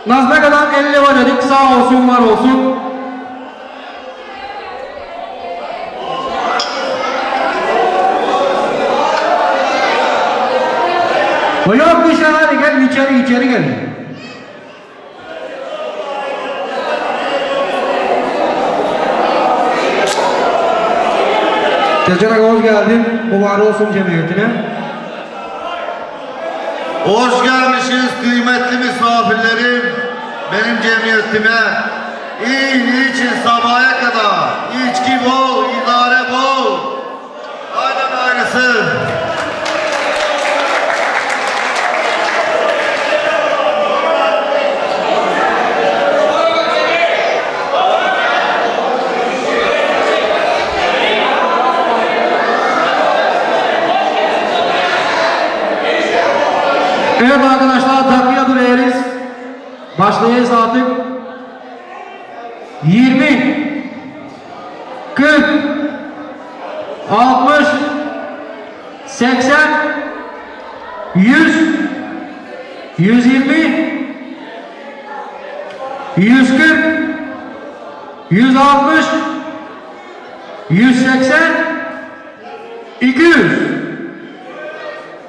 Nazmeka'dan 50 var dedik. Sağ olsun, var olsun. Yok bir şey, hadi gel içeri gel. Tezcan'a hoş geldin. Mübarek olsun cemiyetine. Hoş gelmişsiniz kıymetli misafirlerim. Benim cemiyetime. İyi için sabaha kadar. İçki bol, idare bol. Aynen aynısı. Evet arkadaşlar, takviye duruyoruz. Başlayacağız artık. 20 40 60 80 100 120 140 160 180 200.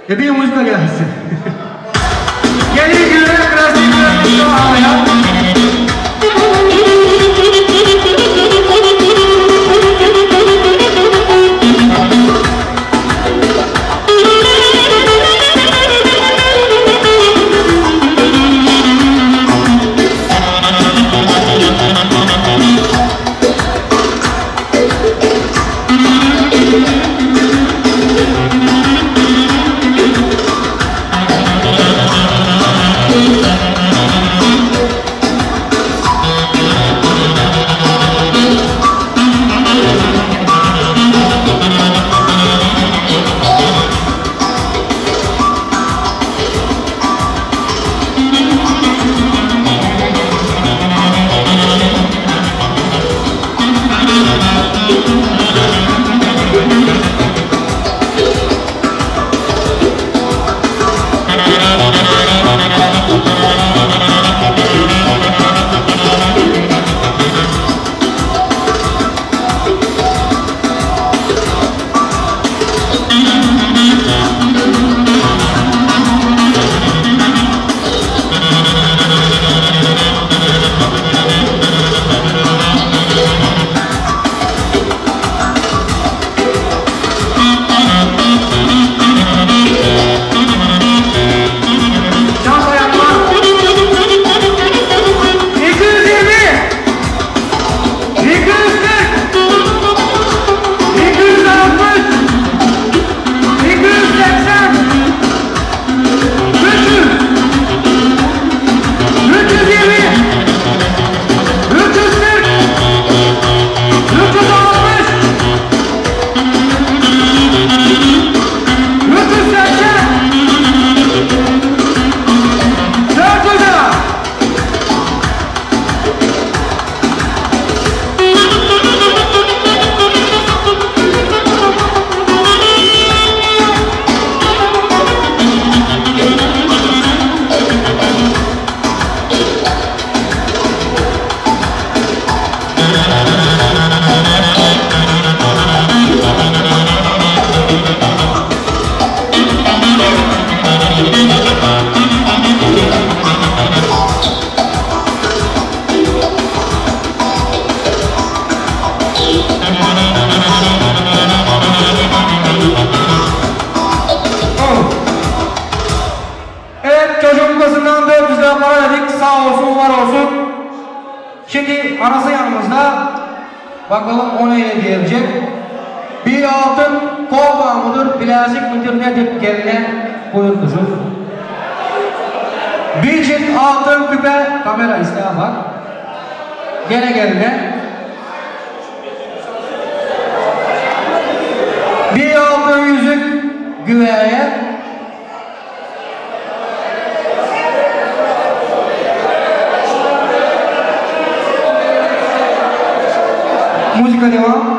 Bir müzik gelsin. Gelin güne krasik havaya. Şimdi anası yanımızda. Bakalım o neyle diyecek. Bir altın kolba mıdır, bilezik midir, nedir geline buyurtuşur. Bir çift altın küpe, kamera isteğe bak. Gene geline. Bir altın yüzük güveye. Música devam.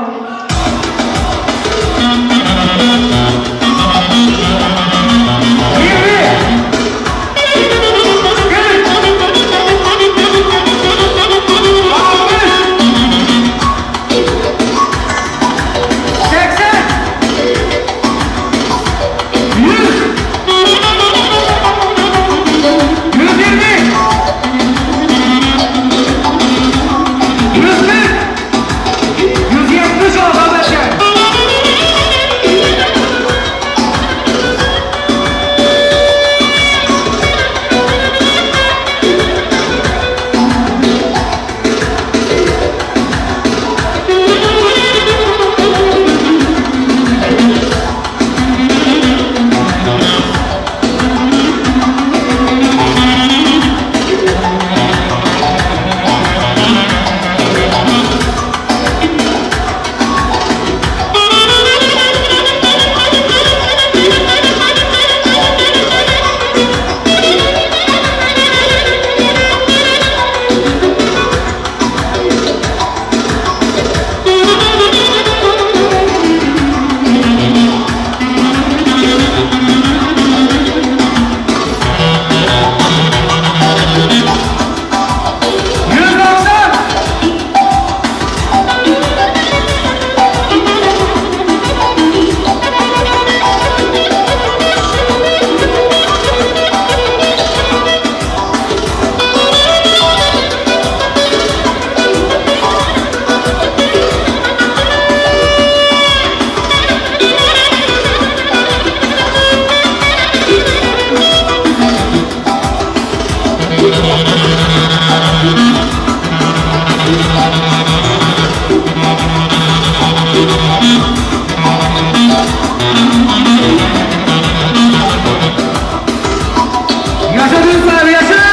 Yaşadınlar, yaşa!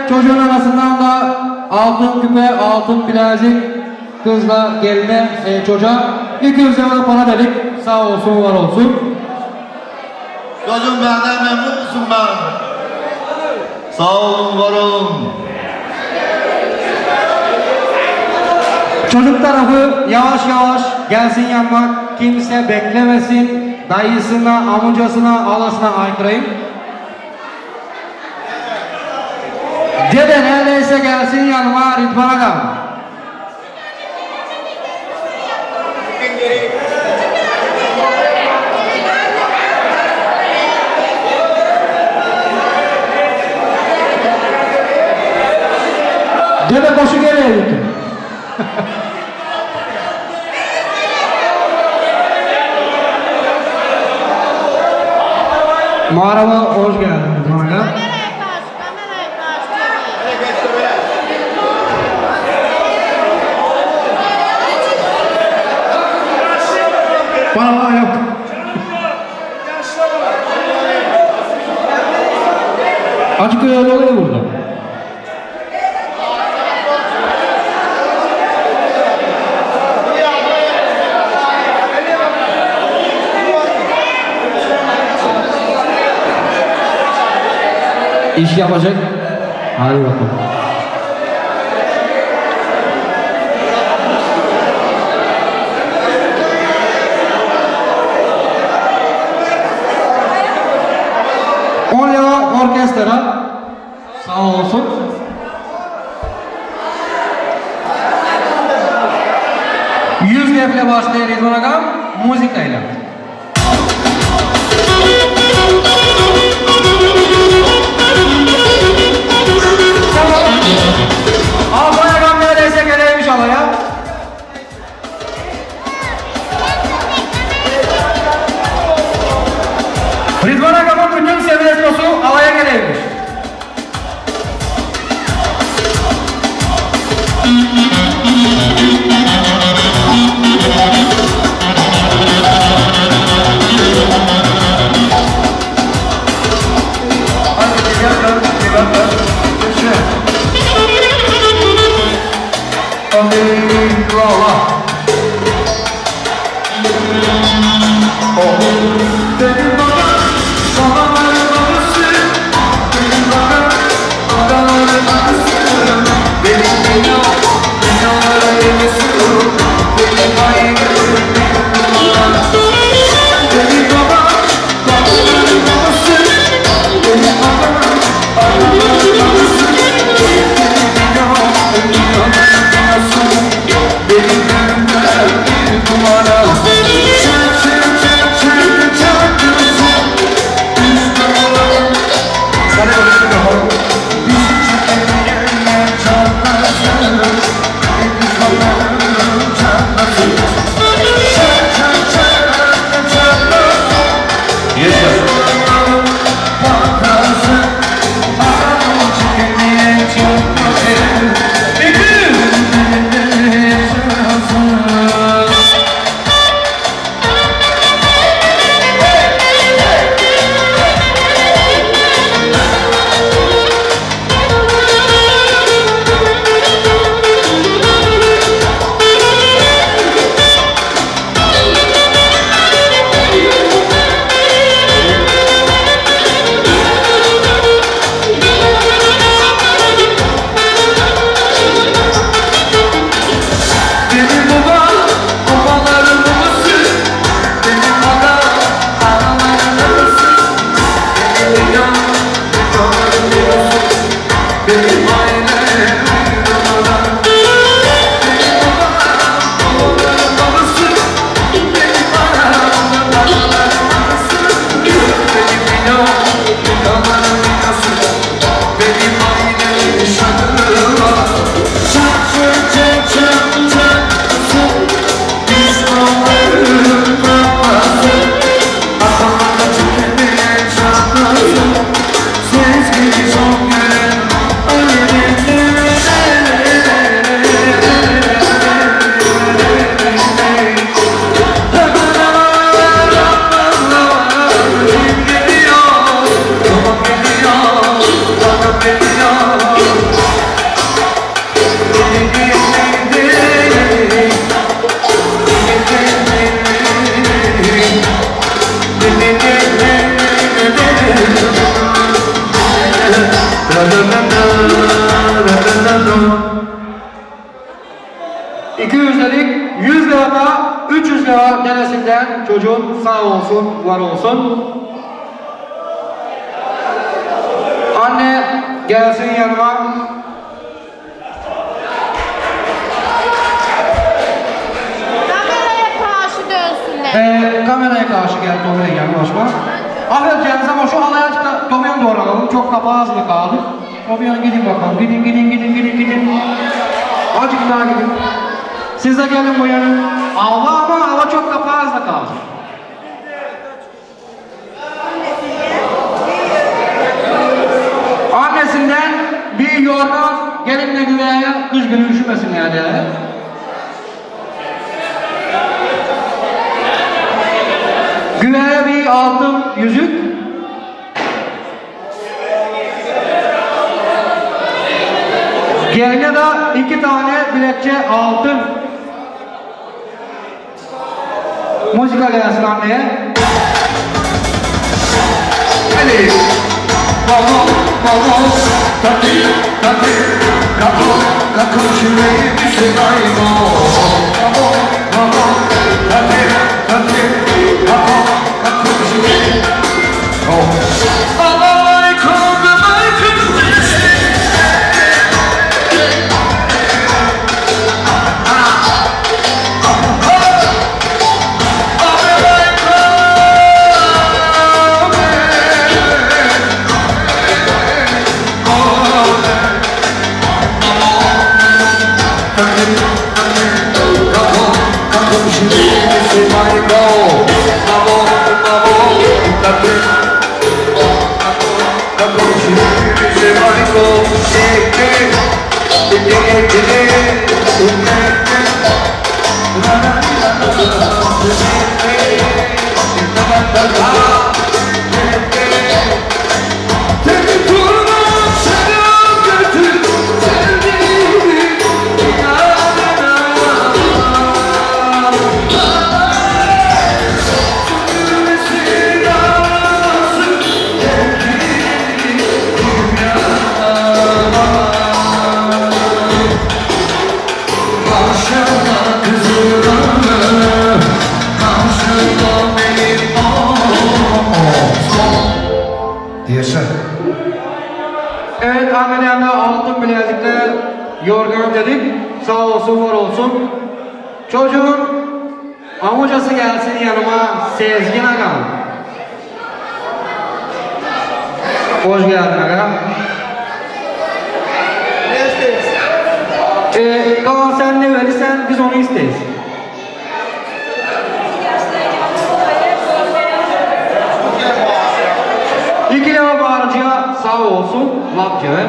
Çocuğun anasından da altın küpe, altın bilezik kızla geline çocuğa 200 lira para dedik. Sağ olsun, var olsun. Çocuğum benden memnun musun ben? Sağ olun, var olun. Çocuk tarafı yavaş yavaş gelsin yanmak, kimse beklemesin. Dayısına, amcasına, halasına aykırayım. Dede neredeyse gelsin yanıma, Rıdvan Agam. Dede koşu geliyor lütfen. Mağarama hoş geldin Rıdvan Agam. Bana yok. Açık öyle oluyor burada. İş yapacak. Hadi bakalım. Orkestra sağ olsun. Yüz defle başlayan Rıdvan Agam müzikayla. Rıdvan Agam neredeyse geleymiş alaya. Rıdvan Agam'ın bütün seviyesi alaya geleymiş. Oh, Çocuğun sağ olsun, var olsun. Anne gelsin yanıma. Kameraya karşı dönsünler. Kameraya karşı gel, oraya yaklaşma. Ahmet Cengiz ama şu halayacıkta Tomyan doğru alalım. Çok kapağı azlı kaldı. Tomyan gidin bakalım. Gidin. Azıcık daha gidin. Siz de gelin bu yana. Hava çok kapağı azlı kaldı. Annesinden bir yorgan gelinle güveye kış günü üşümesin yani. Güveye bir altın yüzük. Geline de 2 tane bilekçe altın. Müzika gelsin anneye. Hadi. Baba, tati, kako şurayı bir şey ayma. Baba, tati, kako şurayı. Alay kalbime kırmızı. Evet, Ahmet'e altın bilezikler, yorgan dedik. Sağ olsun, var olsun. Çocuğun amcası gelsin yanıma, Sezgin Agam. Hoş geldin Agam. Ne isteyiz? Kaan sen ne verirsen biz onu isteyiz. İki lira bağırıcıya sağ olsun, lapça ver.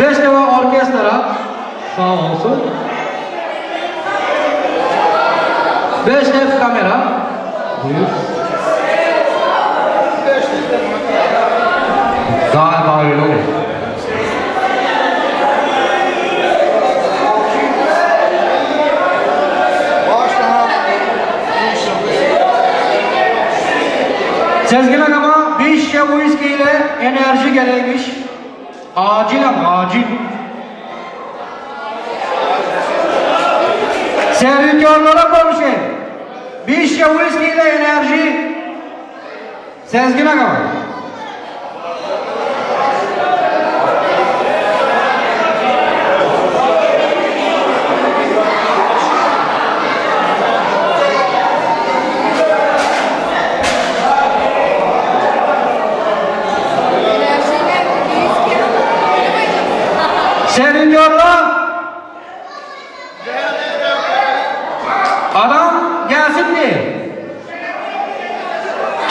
5 lira orkestra sağ olsun. 5 lira kamera. Buyur. Galiba öyle olur. Sezgin Agama bir şişe whisky ile enerji geleymiş. Acil ama acil. Servitörlere konuşayım. Bir şişe whisky ile enerji. Sezgin Agama.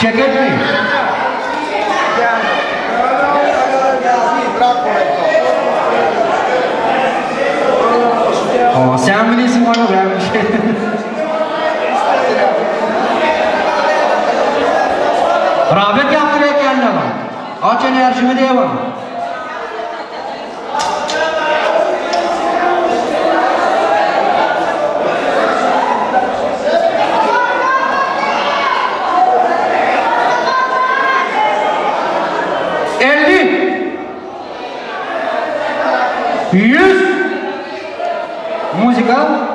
Ceket mi? Sen bilirsin bana ben bir şey. Rağbet yaptırıyor kendine bak. Aç enerjimi diye bak. Música.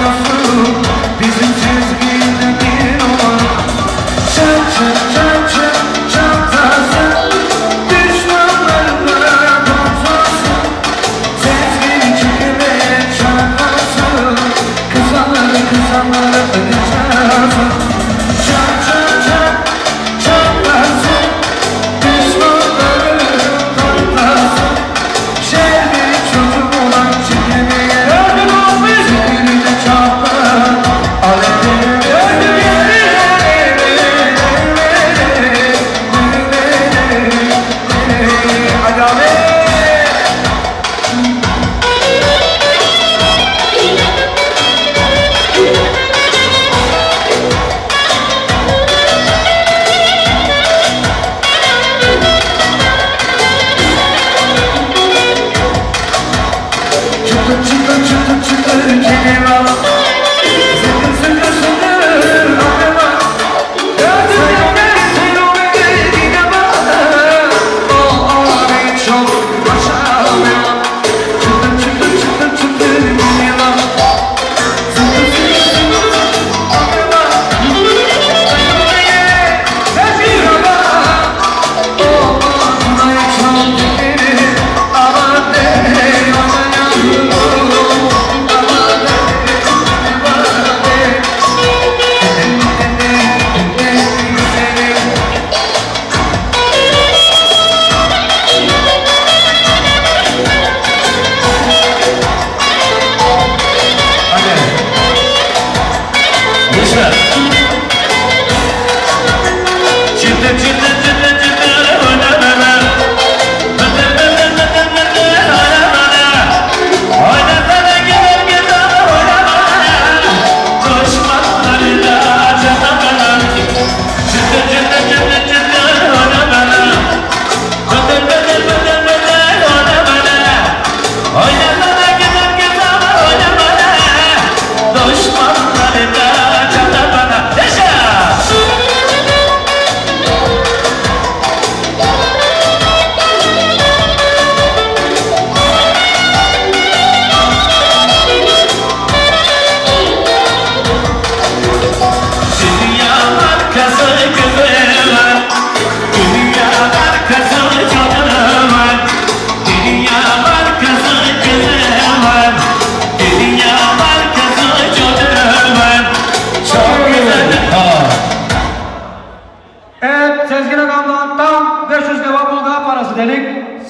I'm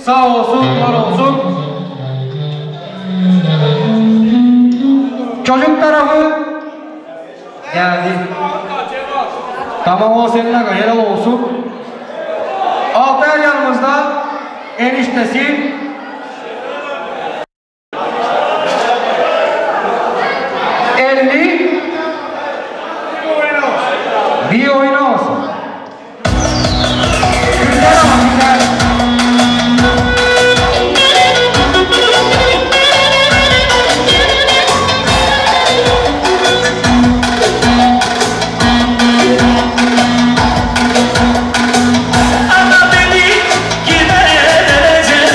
Sağ olsun, var olsun. Çocuk tarafı geldi. Tamam, o seninle helal olsun. Altay yanımızda eniştesi. Bir oynamasın. Güzel ama güzel. Ama beni giderecek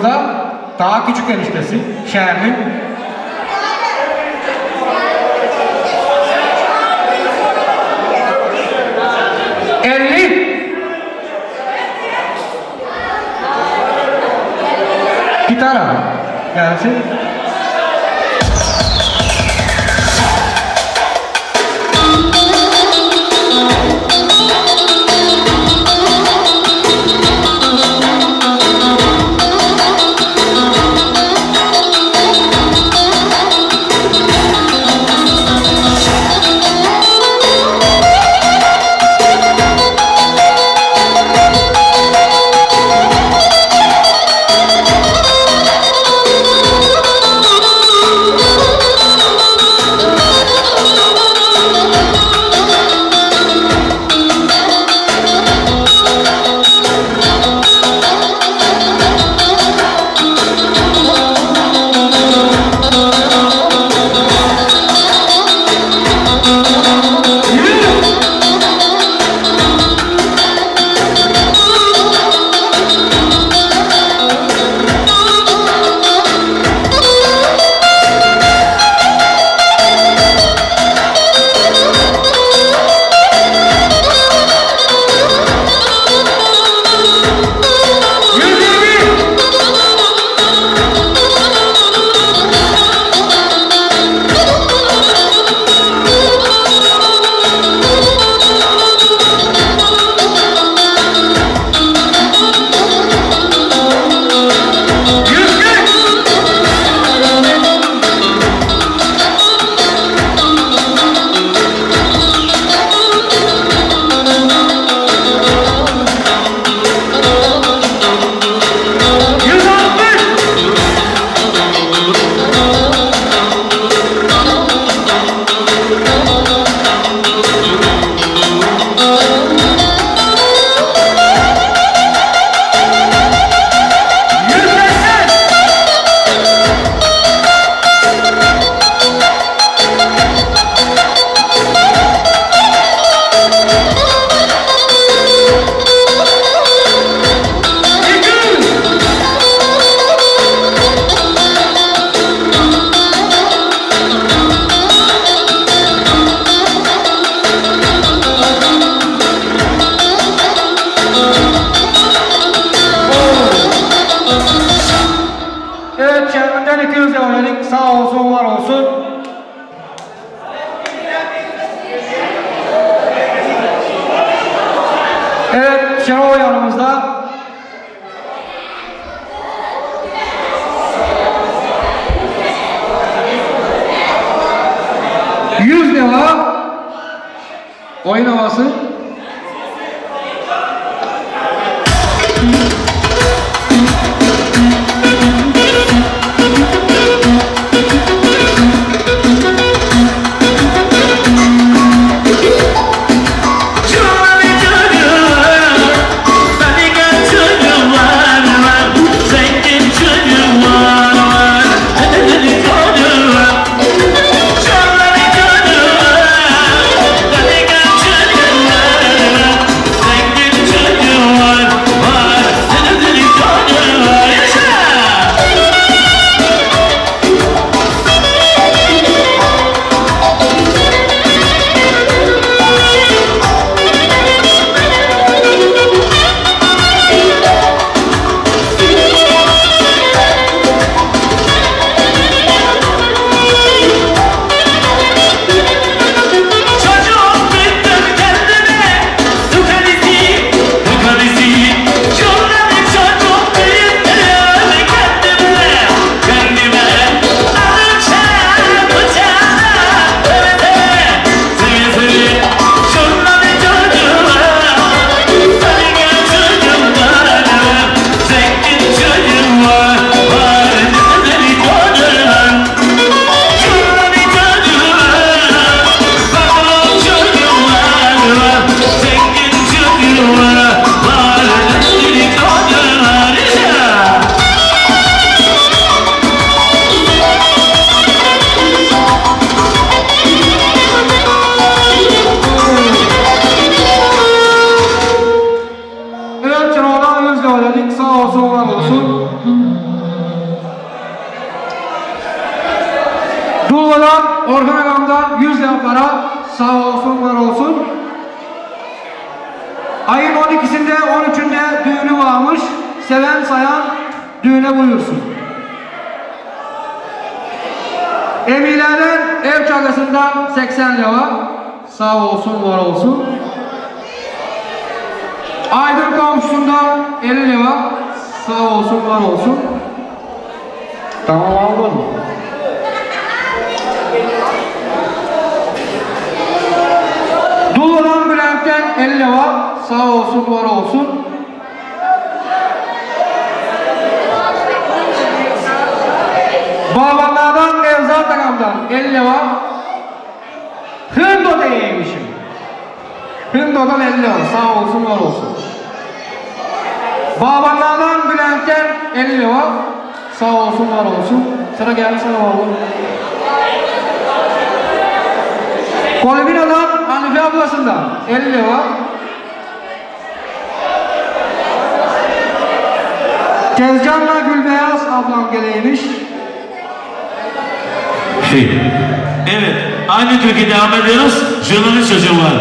yanımızda daha küçük eniştesi, Şermin. Gitara gelsin. Sağ olsun, var olsun. Evet, Şenol yanımızda. $100 oyun havası. Çocuk var Dulva'dan, Orhan Agam'dan 100 lira para. Sağ olsun, var olsun. Ayın 12'sinde, 13'ünde düğünü varmış. Seven sayan düğüne buyursun. Emilerden ev çakasından 80 lira. Sağ olsun, var olsun. Aydın komşusundan 50 lira. Sağ olsun, var olsun. Tamam aldım. Dulva'dan Bülent'ten 50 lira. Sağ olsun, var olsun. Bağbanlardan Nevzat Agam'dan 50 lira. Hındo'da değmişim. Hındo'dan 50 lira. Sağ olsun, var olsun. Bağbanlardan Bülent'ten 50 lira. Sağ olsun, var olsun. Sıra geldi sana oğlum. Kolbina'dan Hanife ablasından 50 lira. Tezcan'la Gülbeyaz ablam geleymiş. Evet, aynı türkü devam ediyoruz. Jön'ün çocuğu var.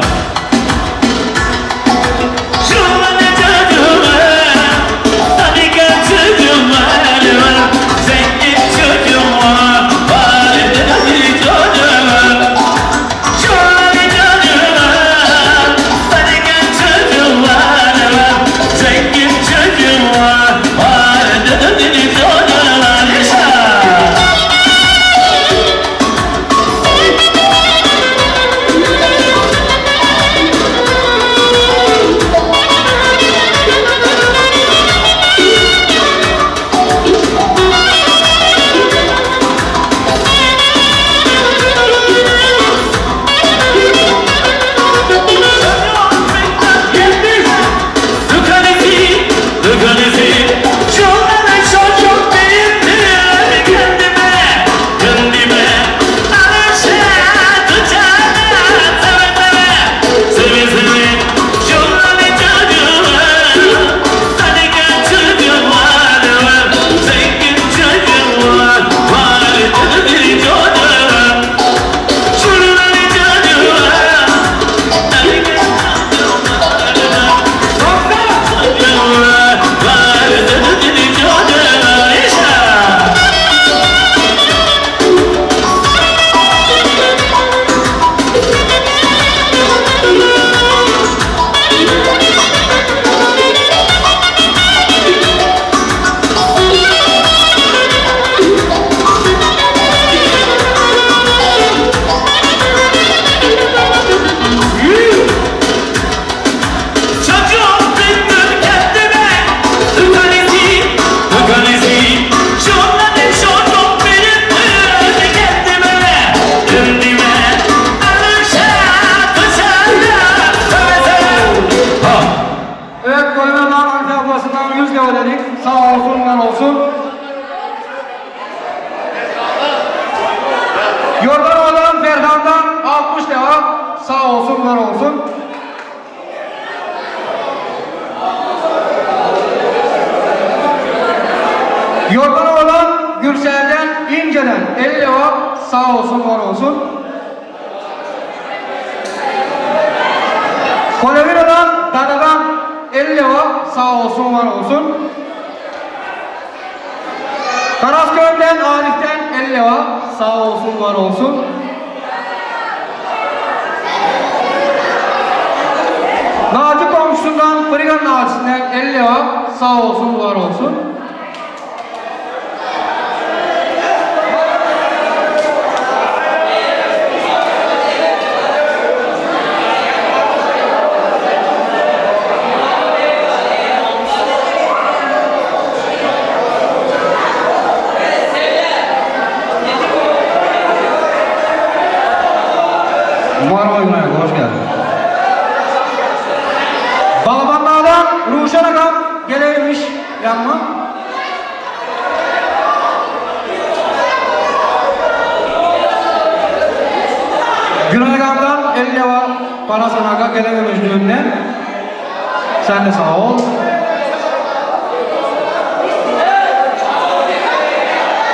Sen de sağ ol.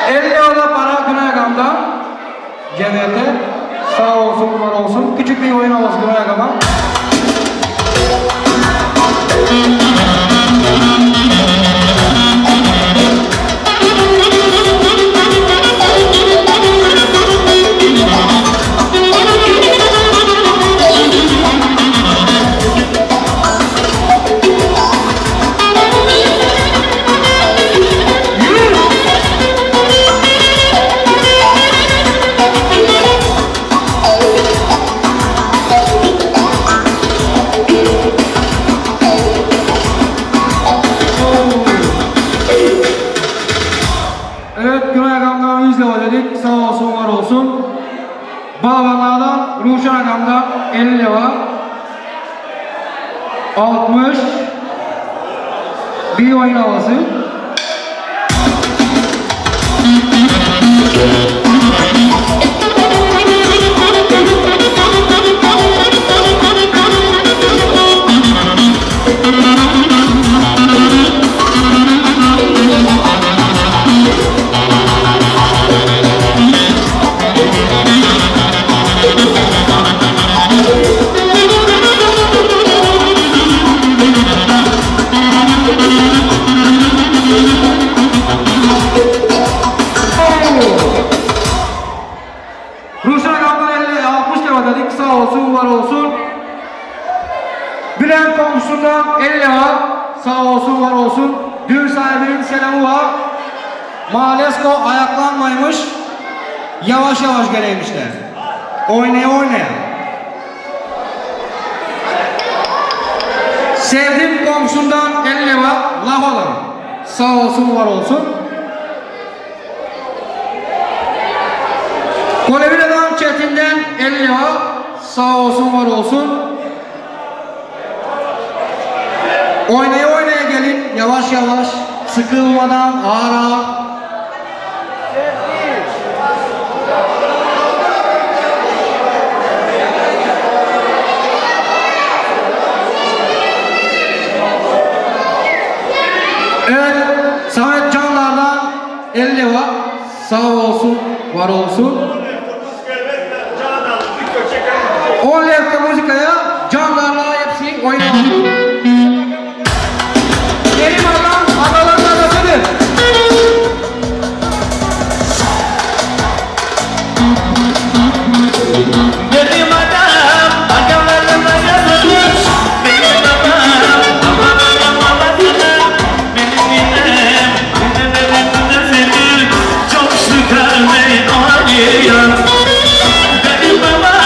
50 lira para Güney Gam'da. cemiyeti. Sağ olsun, var olsun. Küçük bir oyun havası Güney Agama. Sağ olsun, var olsun. Bağlanlardan Ruşen Agam'da 50 lira. 60. Bir oyun havası. Sağ olsun, var olsun. Bülent komşusundan 50 lira. Sağ olsun, var olsun. Düğün sahibinin selamı var. Malesko ayaklanmaymış. Yavaş yavaş geleymişler. Oynaya oynaya. Sevdim komşundan 50 lira. Laf olan. Sağ olsun, var olsun. Kolebile'den Çetin'den 50 lira. Sağ olsun, var olsun. Oynaya oynaya gelin. Yavaş yavaş. Sıkılmadan ağır ağır. Evet. Samet Canlar'dan 50 lira. Sağ olsun, var olsun. 10 levka müzikaya Canlar'la hepsi oynadı. Kerim Adam adaların adasıdır. Benim adam adaların adasıdır. Benim adam adaların adasıdır. Benim inem adaların adasıdır. Çok sıkar beni ağrıyor. Benim babam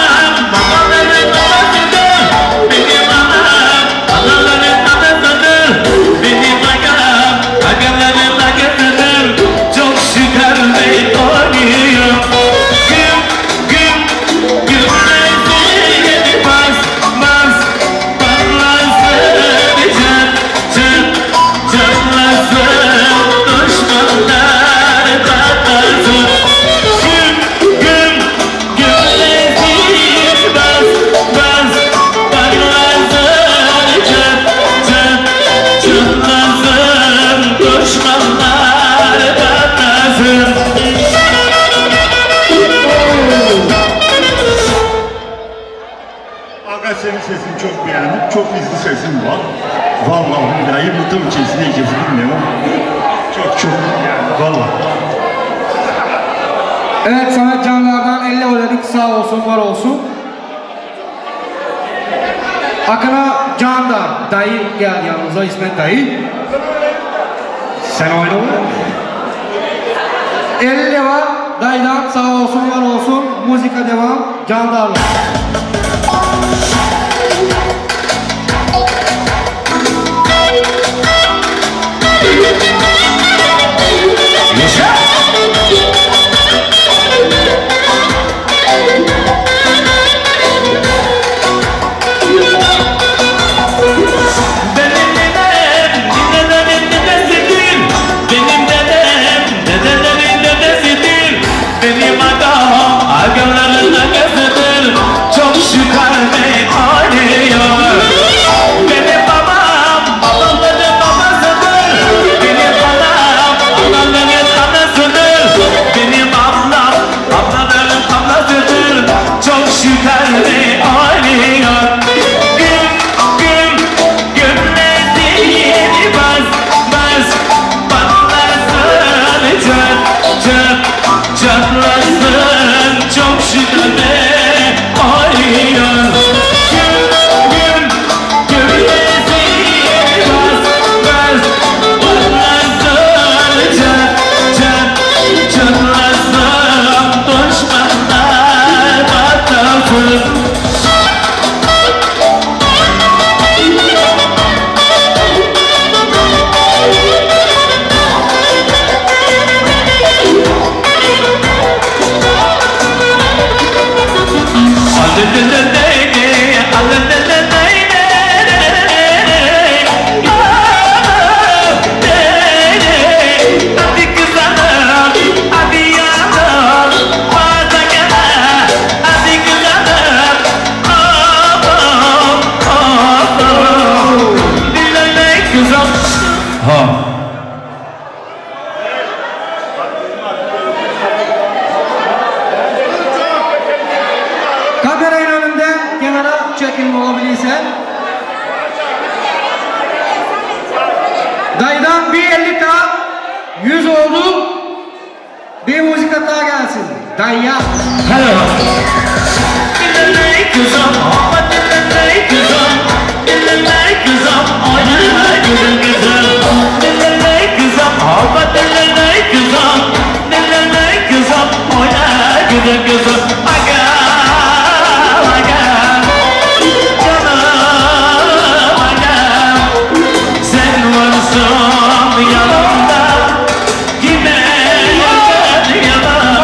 senin sesini çok beğendim. Çok hızlı sesin var. Vallahi billahi yıldırım kesinlikle bilmiyorum. Çok yani vallahi. Evet, Samet Canlar'dan 50 oynadık. Sağ olsun, var olsun. Akına Can da dayı geldi yanımıza, İsmet dayı. Sen oyna mı? 50 var. Dayıdan sağ olsun, var olsun. Müzika devam. Can Darlı. Benim adam agalarına gezdir. çatlasın çok şiddetli oynuyor. Gül yüzü bas bas patlasın çatlasın düşmanlar patlasın. Kameranın önünden kenara çekilme olabilirse. Dayıdan bir 50 ta 100 oldu. Bir müzik daha gelsin. Dayıya. Hello. Dinlemek kızım, dinlemek kızım, dinlemek kızım, oyna güzel kızım. Dinlemek kızım, dinlemek kızım, dinlemek kızım, oyna güzel kızım. Aga, aga, canım aga, sen varsın yanımda, kime yalan.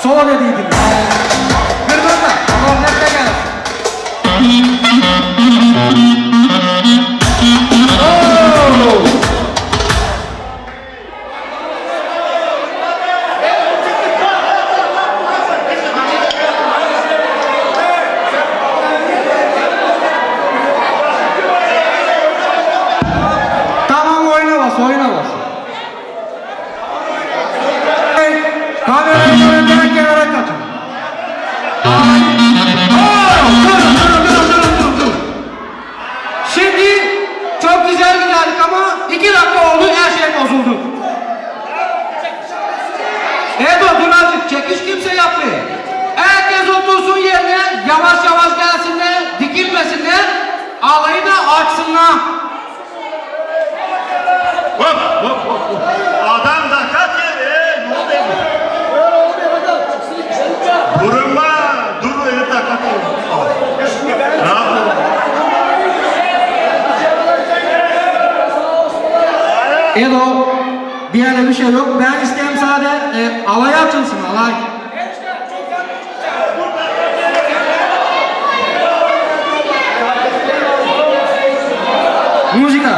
Sola dediydim. Kırmızı. Kornette gelsin. Oh! Tamam, oyna bas, oyna bas. Kameranın önünden kenara kaçın. Şimdi çok güzel giderdik ama 2 dakika oldu, her şey bozuldu. Edo, dur azıcık, çekiş kimse yapmıyor. Herkes otursun yerine, yavaş yavaş gelsinler, dikilmesinler, alayı da açsınlar. Hop hop hop. Adam da kat yeri. Ne oldu? Durma. Dur eli takat yeri. Ne yapalım? Edo, bir yerde bir şey yok. Ben isteyeyim sadece alay açılsın, alay. Müzika.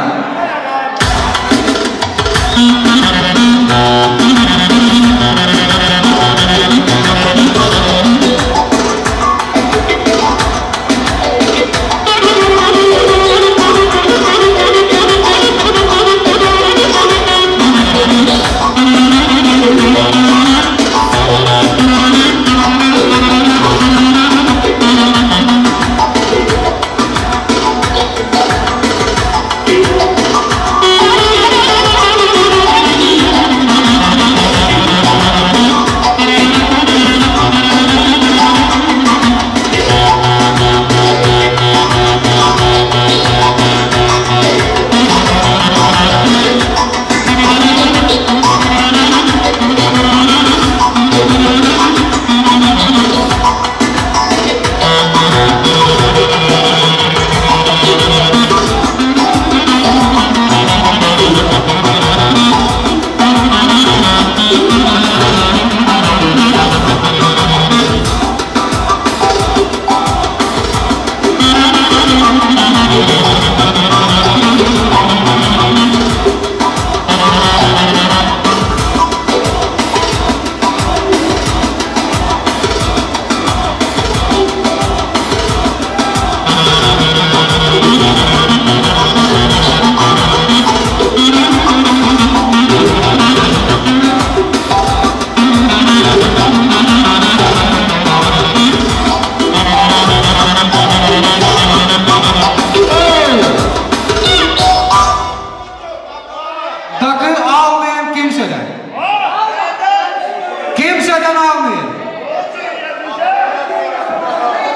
kimseden almayın.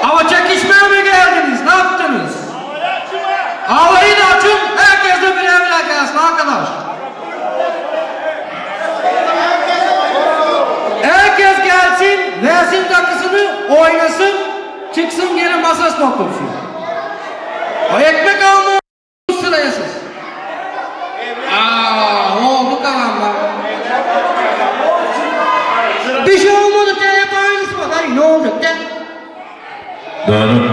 Ama çekişmeye mi geldiniz? Ne yaptınız? Ağlayın açın, herkes de bir evine gelsin arkadaş. Herkes gelsin, versin takısını, oynasın, çıksın geri masasına otursun. O ekmek almayı sıraya siz. Ne oldu kalanlar? Bir şey olmadı diye hep aynısı var. Hayır, ne olacak de? Doğru.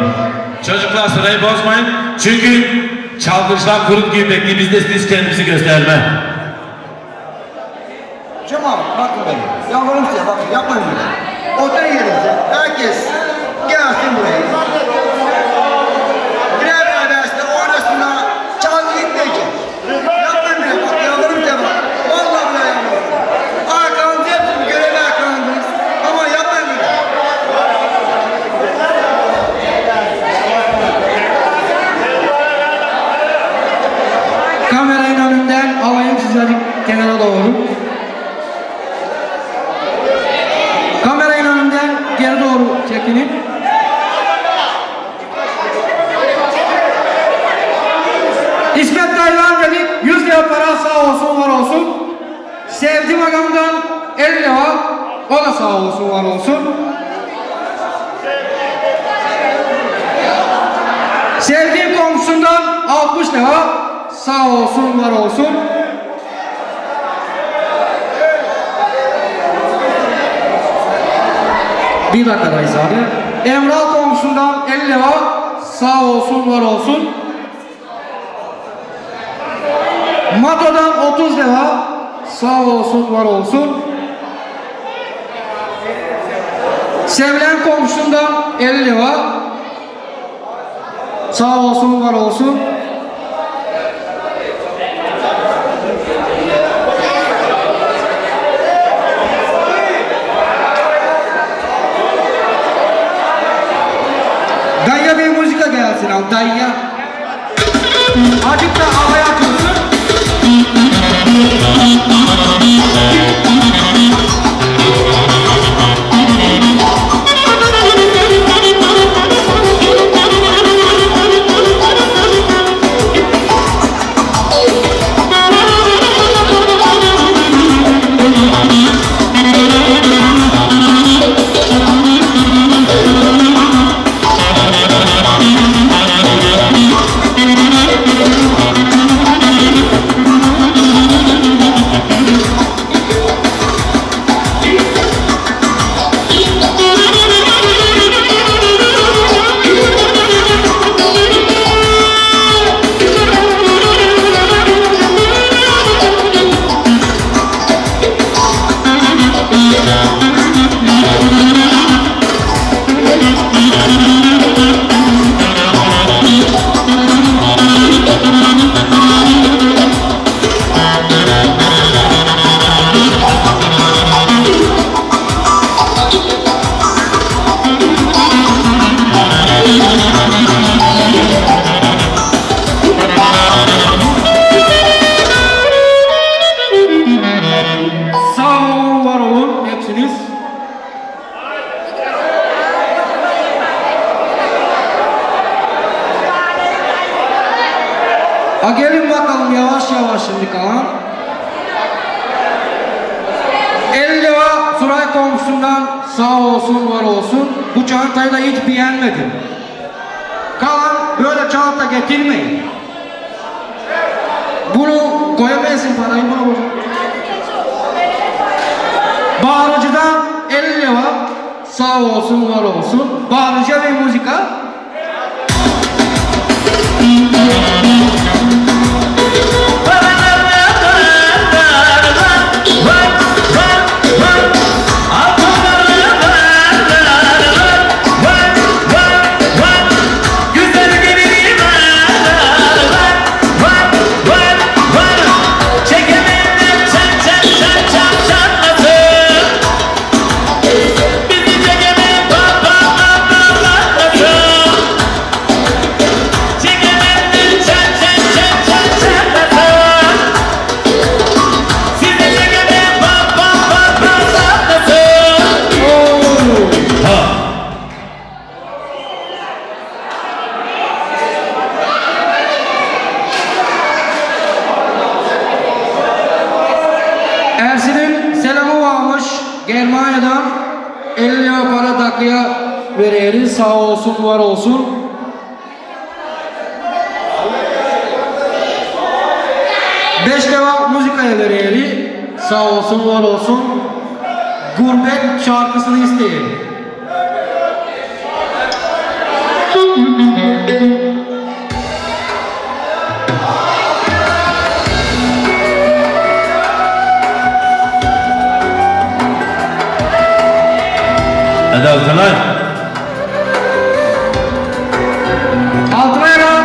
Çocuklar sırayı bozmayın. Çünkü çalgıçlar kurup gibi beklediğimizde siz kendimizi gösterme. Cemal bakın beni. Yalvarırım size bakın yapmayın bunu. Oturun yerinize. Herkes gelsin buraya. Birer derste oynasınlar. Çalgı gitmeyecek. Yapmayın bile bak yalvarırım size bak. Vallahi bile yalvarırım. Arkanızda hepsini görev arkanızdayız. Ama yapmayın bile. Kameranın önünden alayım sizleri kenara doğru. Kameranın önünden geri doğru çekinin. İsmet Taylan dedik, 100 lira para sağ olsun var olsun. Sevdi makamdan 50 lira, o da sağ olsun var olsun. Sevdiğim komşusundan 60 lira, sağ olsun var olsun. Bir dakikadayız abi. Emrah komşusundan 50 lira, sağ olsun var olsun. Mato'dan 30 lira, sağ olsun var olsun. Sevilen komşusundan 50 lira, sağ olsun var olsun. Dayıya bir müzika gelsin al dayıya. Azıcık da havaya atılsın. Gelin bakalım yavaş yavaş şimdi kalan. 50 lira Suray komşusundan sağ olsun var olsun. Bu çantayı da hiç beğenmedim. Kalan böyle çanta getirmeyin. Bunu koyamayasın parayı buna vur. Bağırıcıdan 50 lira sağ olsun var olsun. Bağırıcı ve müzika. Şenay'dan 50 lira para takıya veririz. Sağ olsun, var olsun. Beş lira müzikaya veririz. Sağ olsun, var olsun. Gurbet şarkısını isteyin. Hadi Altınay. Altınay lan.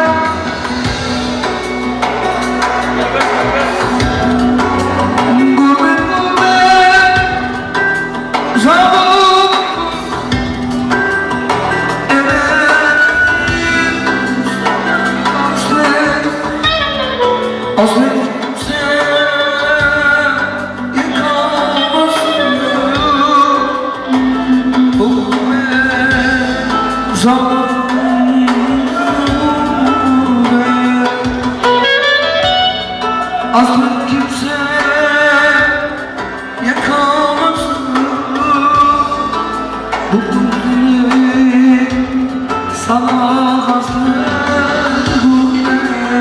Aslı kimse yakamasın bu gurbet sana hasret gurbet.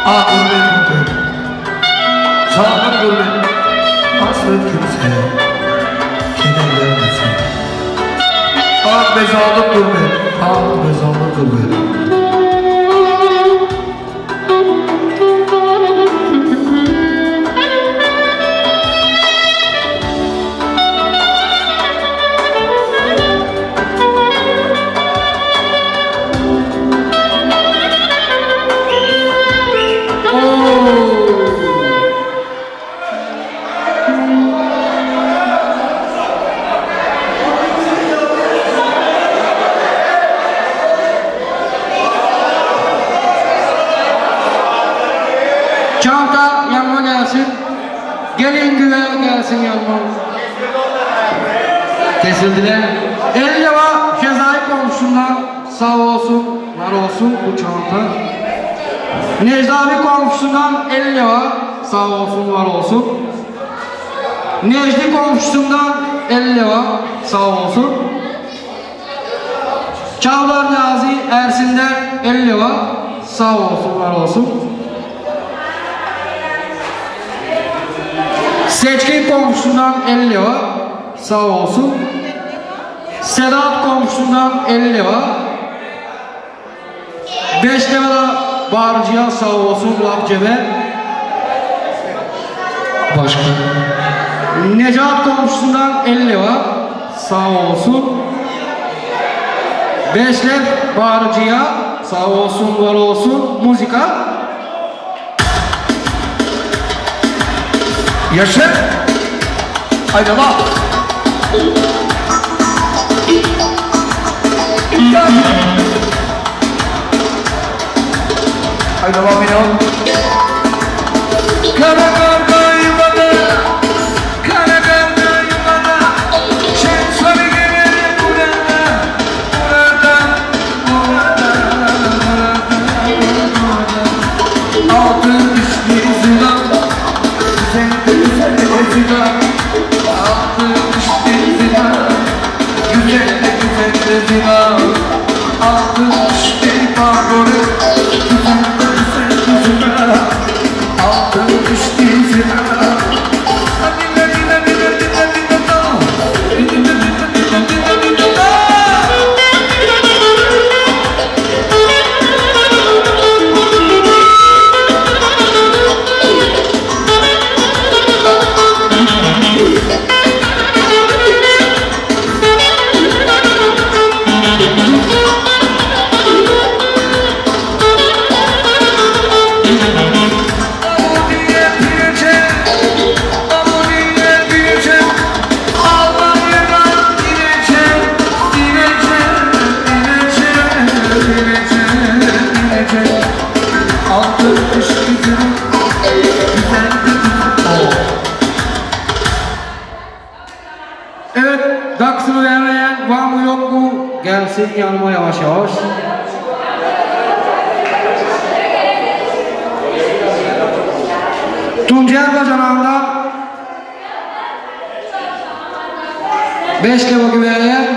Ah gurbet, sana gurbet, hasret kimse kederlenmesin. Ah bezalı gurbet, ah bezalı gurbet. Çanta yanıma gelsin. Gelin güveye gelsin yanıma. Kesildiler. 50 lira Şezai komşusundan sağ olsun, var olsun bu çanta. Necdi abi komşusundan 50 lira sağ olsun, var olsun. Necdi komşusundan 50 lira sağ olsun. Çavdar Niyazi Ersin'den 50 lira sağ olsun, var olsun. Seçkin komşusundan 50 lira sağ olsun. Sedat komşusundan 50 lira. 5 lira da Bağırcı'ya sağ olsun, laf cebe. Başka. Necat komşusundan 50 lira sağ olsun. 5 lira Bağırcı'ya sağ olsun, var olsun. Müzika. Yaşa! Haydi lan! Haydi lan benim! Kara karda yuvada, kara karda yuvada, sen sarı gelir burada, burada, burada. Altın düştü zılan, güzel zina, altın düştü zina, güzel zina, altın düştü pardonu, güzel zina, altın düştü zina. Evet, daksını vermeyen var mı yok mu? Gelsin yanıma yavaş yavaş. Tuncel Bacanağı'ndan 5 leva güveye,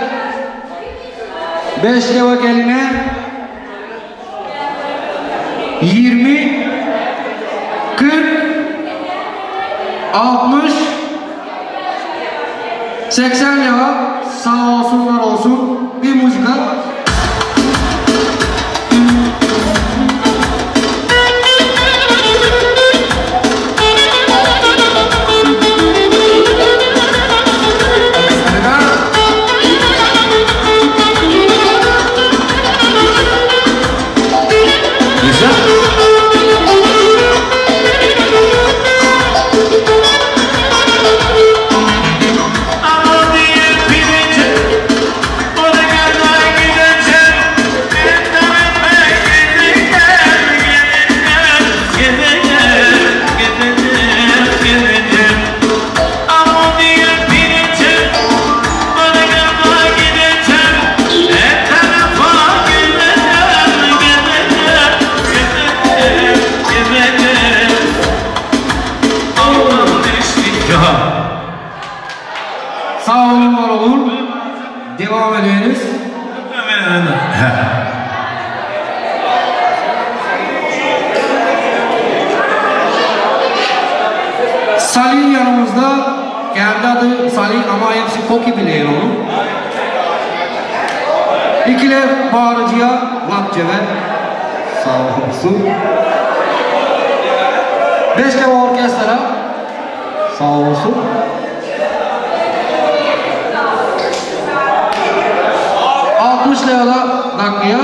5 leva geline, 20, 40, 60, 80 leva, sağ olsun var olsun, bir müzika. Sağ olun, var olun. Devam ederiz. Salih yanımızda. Kendi adı Salih ama hepsi Koki biliyor onu. İkile bağırıcıya Lapceve. Sağ olsun. 5 leva orkestra. Sağ olsun. Levada Nakliya,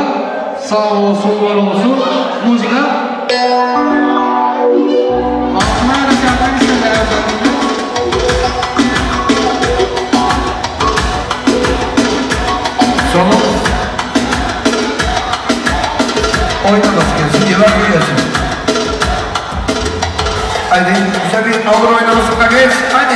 sağ olsun, var olsun, müzika. Altınaya da kendini istedim özellikle. Sonu oynaması gelsin, cevap gelsin. Haydi, güzel bir avur oynaması da gelsin, haydi.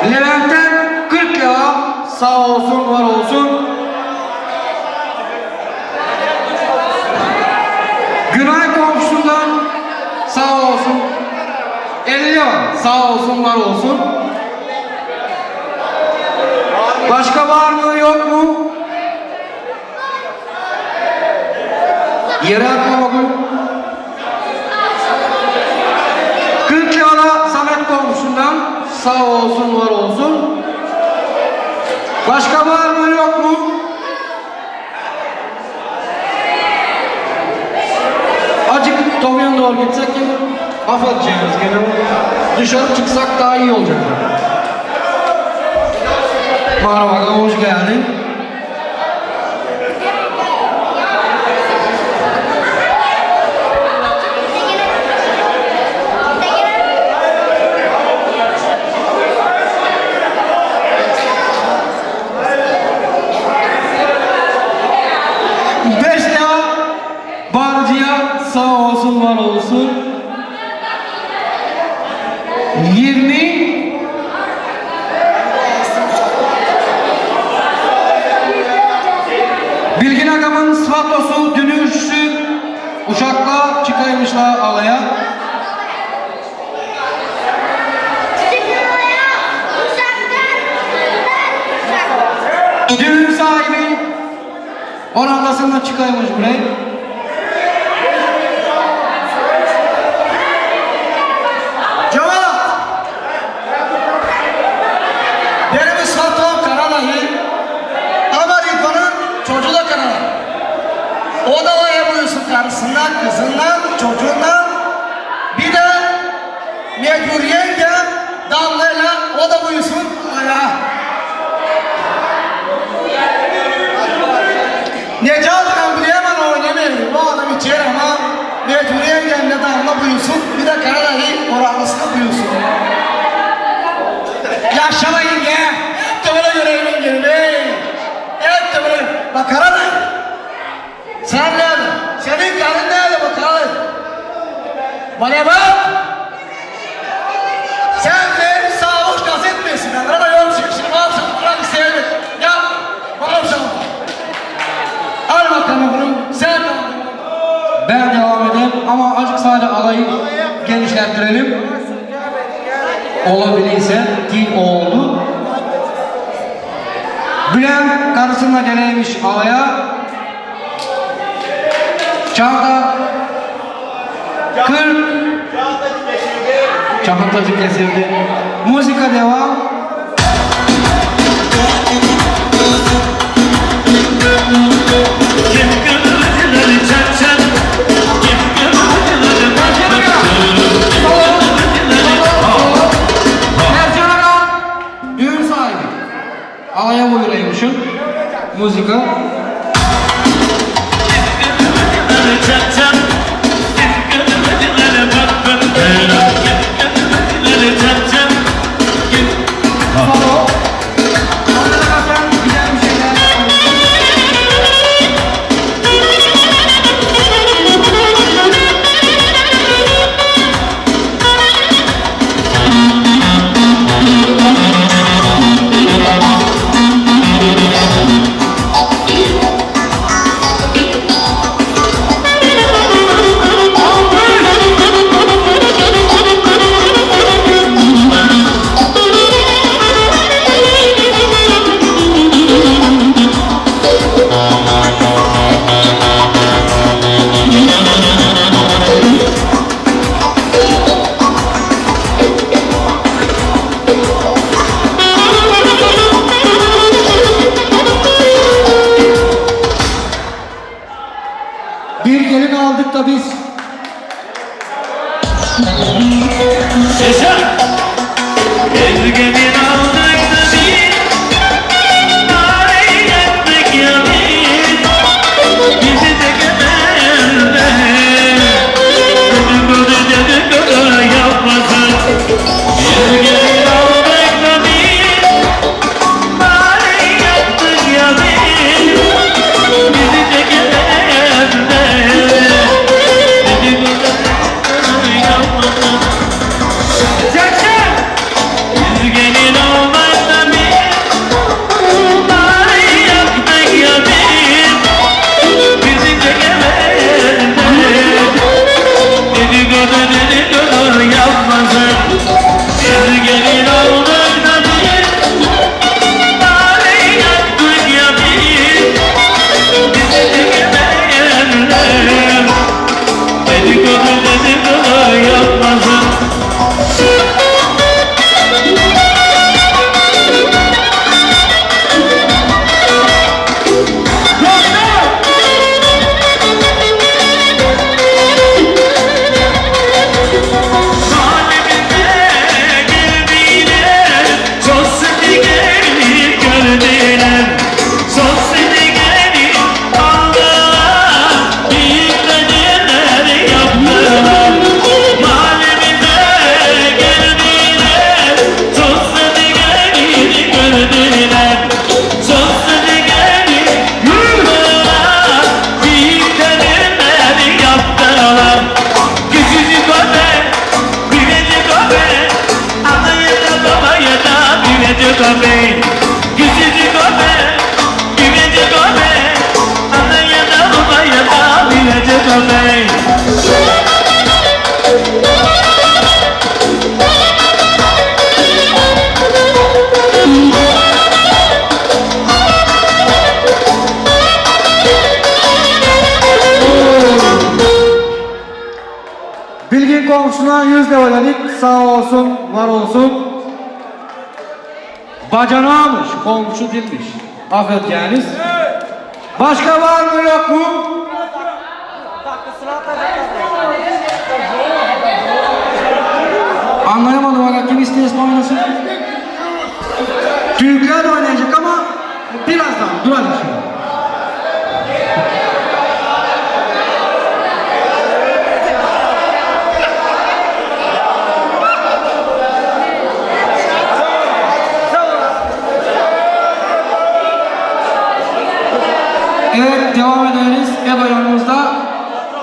Levent'ten 40 lira, sağ olsun, var olsun. Günay komşusundan sağ olsun 50 lira, sağ olsun, var olsun. Başka var mı yok mu? Yere atma bakın. 40 yağla Samet komşusundan sağ olsun var olsun. Başka var mı yok mu? Acık Tomyan doğru gitsek ki affedeceğiz gene. Dışarı çıksak daha iyi olacak. Merhaba, hoş geldin. Sağ olsun, var olsun. 20 Bilgin Agam'ın Svatlosu dönüşü Uşak'la çıkaymışlar alaya. Düğün sahibi Orandası'nda çıkaymış buraya. O da ayırıyorsun karısından, kızından, çocuğundan. Bir de mecburiyetten Damla'yla o da buyursun ayağa. Necat Kambriyemen oynamıyor. Bu adam içer ama mecburiyetten de Damla buyursun. Bir de Karadayı oranlısına buyursun. Yaşamayın ya. Hep de böyle görevin gelmeyin. Hep de böyle. Bak Karadayı. Sen nerede? Senin karın nerede bakalım? Bana bak! Sen de sağlık gazetmesin. Ben arada yol çıkışını alsın, bırak isteyemez. Ya, bana bir şey oldu. Al bakalım bunu, sen de. Ben devam edeyim ama azıcık sadece alayı genişlettirelim. Olabilirse ki oldu. Bülent karısına geleymiş alaya. Çağda 40 Çağatacı kesildi. Müzika devam. Düğün sahibi alaya buyuraymışım. Müzika. Bir gelin aldık da biz. Yaşa! Bir gelin aldık da biz. Ay yaptık ya biz. Bizi de gömerler. Dedikodu yapmasın. Bir gelin aldık da biz. Ay yaptık ya biz. Bizi de gömerler. köpeğim, küçücük köpeğim, güveci köpeğim, anneye de babaya da bilecek köpeğim. Bilgin komşuna 100 lira ödedik. Sağ olsun, var olsun. Bacanağımış, komşu dilmiş. Affedeceğiniz. Başka var mı yok mu? Anlayamadım hala, kim istiyorsa oynasın. Türkler de oynayacak ama birazdan duracak şimdi. Evet, devam ederiz. Ev ayağımızda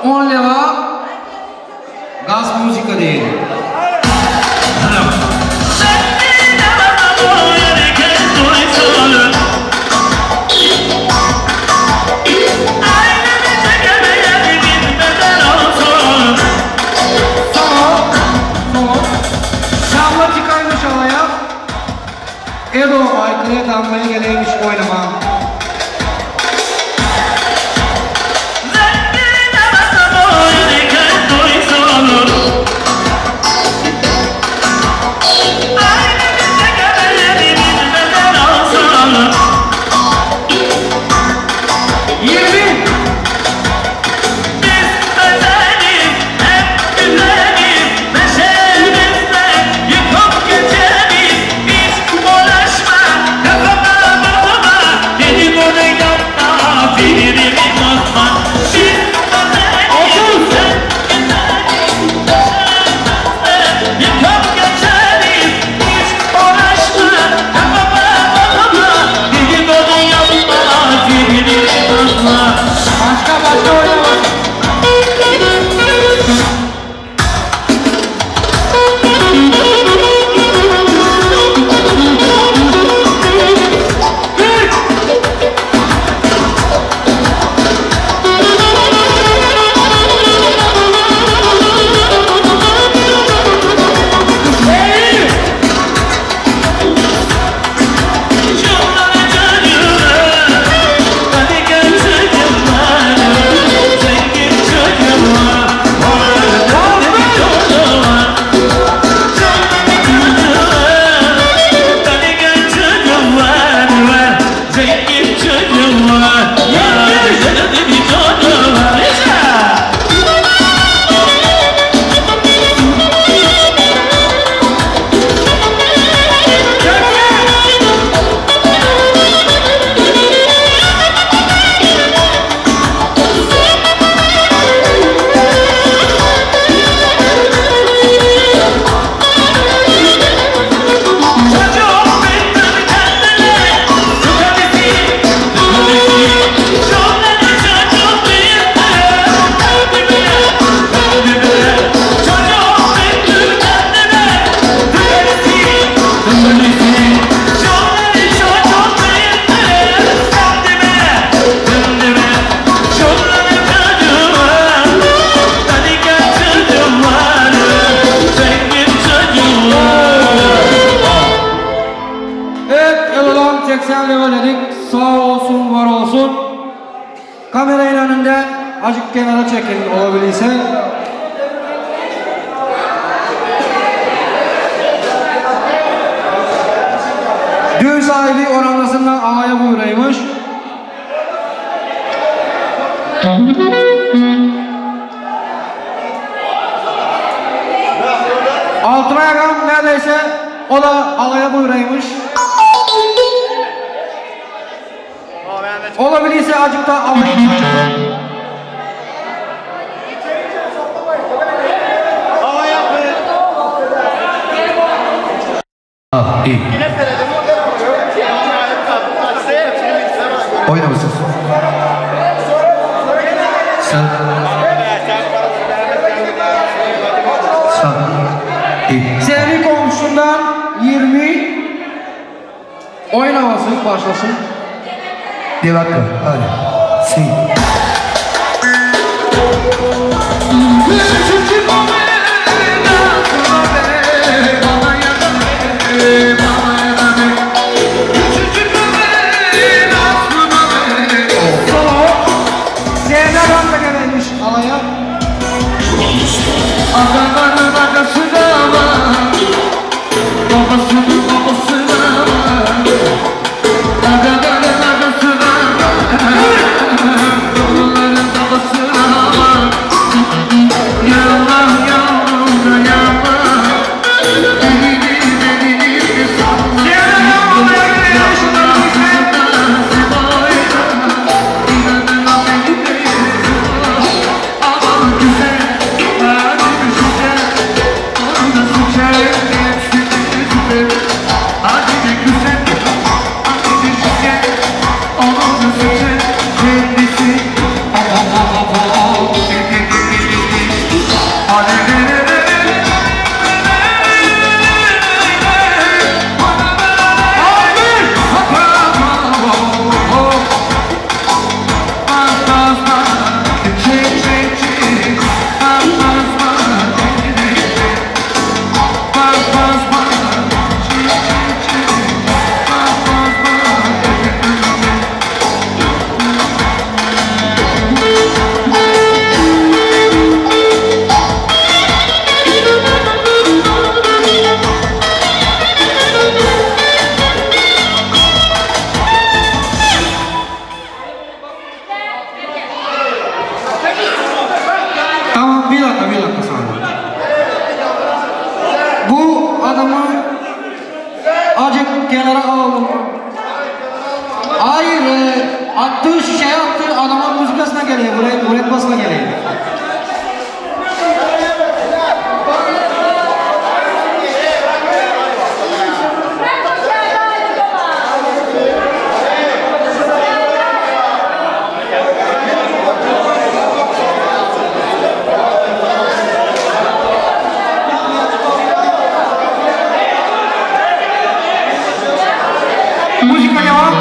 10 lira gaz müzika değil. Şamla çıkarmış alaya. Edo aykırıya damlaya geleymiş oynama. Sağ olsun, var olsun. Kamerayın önünde azıcık kenara çekin olabilirse. Düğün sahibi oranlasından alaya buyuraymış. Altına yakın neredeyse o da alaya buyuraymış. Olabilirse azıcık da alayı açalım. İyi. Oyna mısın? Sen. Sen. İyi. Senin komşundan 20, Oyun havası başlasın. Bir dakika, hadi. Sing. Zeynep da gelmiş alaya. Agaların agasına var, babasının babasına var. Agaların agasına var, babaların babasına var. Yallah yavrum da yallah, elini de salla. Tamam bir dakika sana. Bu adamı azıcık kenara alalım. Hayır, attığı şişeye attığı adamın müzikasına geliyor, buraya basına geliyor. Música devam.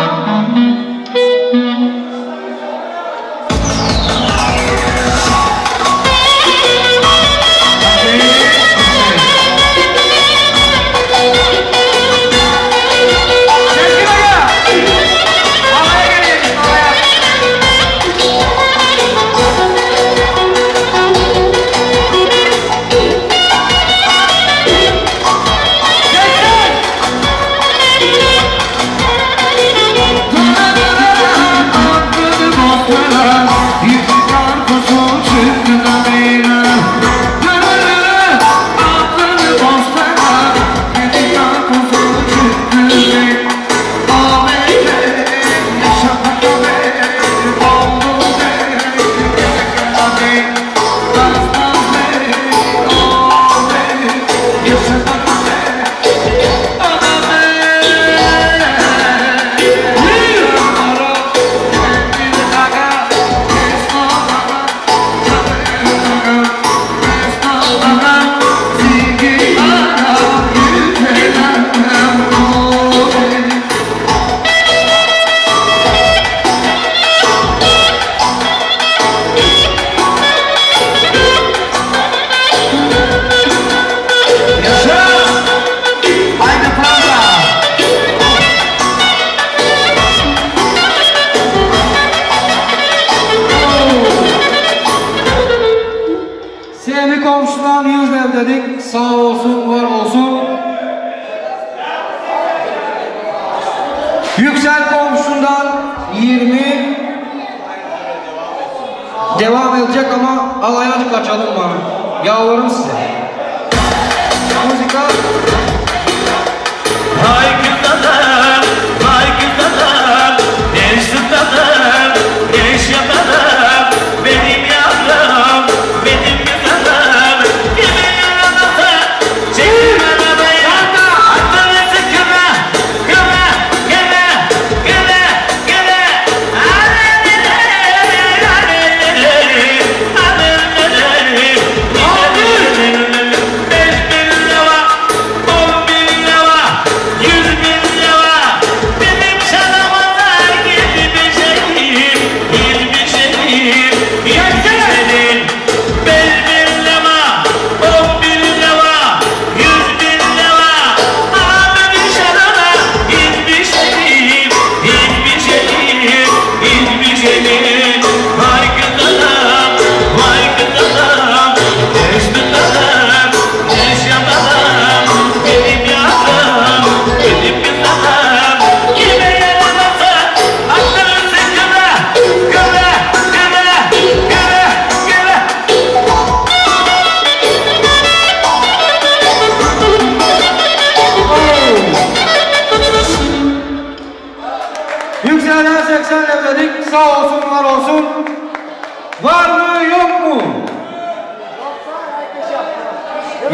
Sevgili komşular 100 ev dedik. Sağ olsun, var olsun. Yüksel komşusundan 20 devam edecek ama alayacık açalım bana. Yalvarırım size. Müzika. Vay güzelim, vay güzelim, ne istedim, ne iş yaparım, benim yavrum, benim güzelim, gibi yanımda, çekil arabayı, atlarınızı güme, güme, güme, güme, güme, alelelele, alelelele, alelelele, 5.000 lira, 10.000 lira, 100.000 Yüksel'den 80 evledik. Sağ olsun, var olsun. Var mı, yok mu?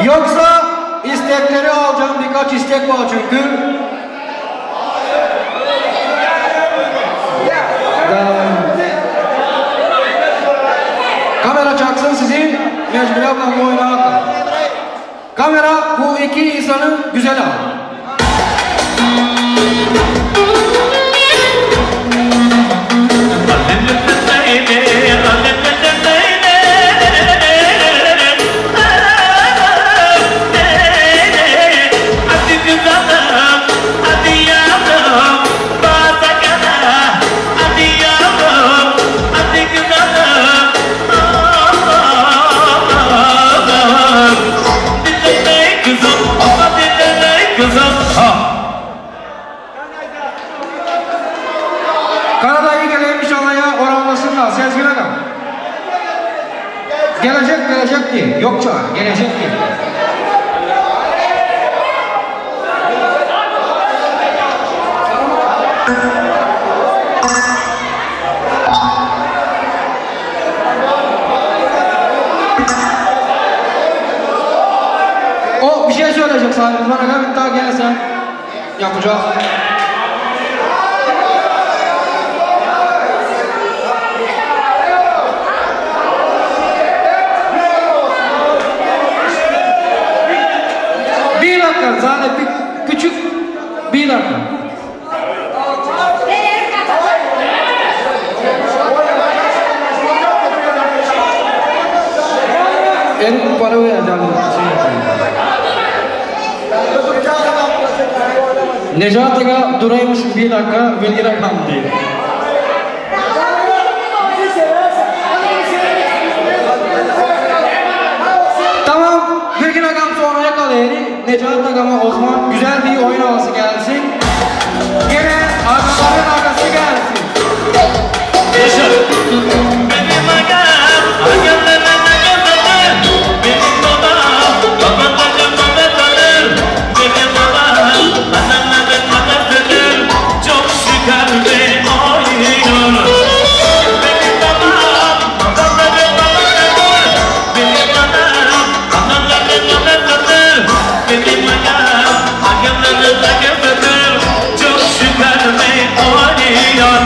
Yoksa istekleri alacağım. Birkaç istek var çünkü. Kamera çaksın sizi. Mecburen bu oyuna. Kamera bu iki insanın güzel al. Kanada'yı gelmiş olaya oranlasınlar, Sezgin Agam. Gelecek diye, yok çağır, gelecek diye. O bir şey söyleyecek sadece, bana bir daha gelsen yapacağız. Bir dakika, zaten küçük bir dakika. En para vereceğim. Necati'ga duraymış bir dakika, bir rakam değil. Tamam, bir rakam sonra yakalayalım. Necati Agam'a Osman güzel bir oyun havası gelsin. Gene arkaların arkası gelsin. Yaşar. Benim agam, agamlarına kadar. Benim babam, babalarım babadır. Benim babam, anamlarım anasıdır. Çok şükür ve oynuyor. Benim babam, babalarım babadır. Benim babam, anamlarım anasıdır. Benim agam, agamlarım agasıdır. Çok şükür ve oynuyor.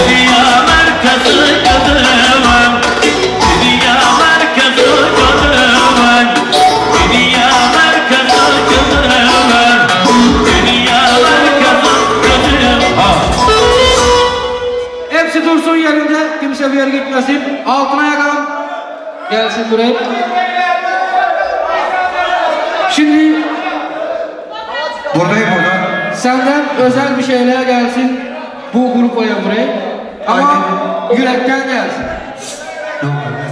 Dünya merkezi kadınım, dünya merkezi gelince kimse bir yere gitmesin. Altına yakalım. Gelsin buraya. Şimdi Buradayım burada. senden özel bir şeyler gelsin. Bu grup buraya. Ama yürekten gelsin. Ne oldu?